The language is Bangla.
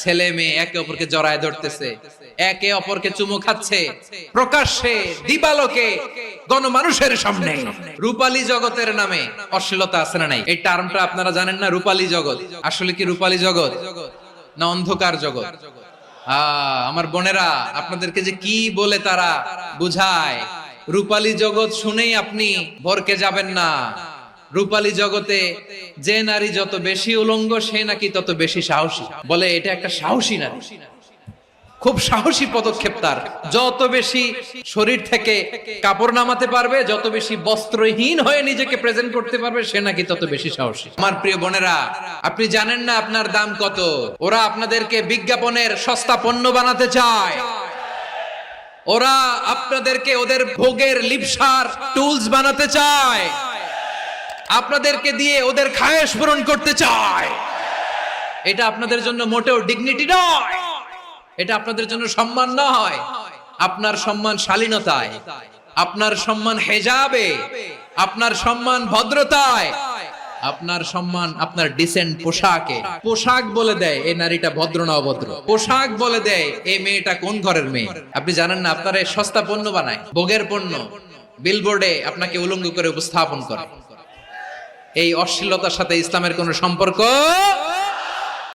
ছেলে মেয়ে একে অপরকে জড়ায় ধরতেছে, একে অপরকে চুমু খাচ্ছে প্রকাশ্যে, দিবালোকে, গণমানুষের সামনে। রূপালী জগতের নামে অশ্লীলতা আছে না নাই? এই টার্মটা আপনারা জানেন না? রূপালী জগৎ আসলে কি রূপালী জগৎ না অন্ধকার জগৎ? আমার বোনেরা, আপনাদেরকে যে কি বলে তারা বুঝায়, রূপালী জগৎ শুনেই আপনি ভরকে যাবেন না। রূপালী জগতে যে নারী যত বেশি উলঙ্গ সে নাকি তত বেশি সাহসী। বলে এটা একটা সাহসী নারী, খুব সাহসী পদক্ষেপ তার। যত বেশি শরীর থেকে কাপড় নামাতে পারবে, যত বেশি বস্ত্রহীন হয়ে নিজেকে প্রেজেন্ট করতে পারবে, সে নাকি তত বেশি সাহসী। আমার প্রিয় বোনেরা, আপনি জানেন না আপনার দাম কত। ওরা আপনাদেরকে বিজ্ঞাপনের সস্তা পণ্য বানাতে চায়। ওরা আপনাদেরকে ওদের ভোগের লিপসার টুলস বানাতে চায়। আপনাদেরকে দিয়ে ওদের খায়েশ পূরণ করতে চায়। এটা আপনাদের জন্য মোটেও ডিগনিটি নয়, এটা আপনাদের জন্য সম্মান নয়। আপনার সম্মান শালীনতায়, আপনার সম্মান হেজাবে, আপনার সম্মান ভদ্রতায়, আপনার সম্মান আপনার ডিসেন্ট পোশাকে। পোশাক বলে দেয় এই নারীটা ভদ্র না অভদ্র, পোশাক বলে দেয় এই মেয়েটা কোন ঘরের মেয়ে। আপনি জানেন না, আপনার এই সস্তা পণ্য বানায়, ভোগের পণ্য, বিলবোর্ডে আপনাকে উলঙ্গ করে উপস্থাপন করে। এই অশ্লীলতার সাথে ইসলামের কোনো সম্পর্ক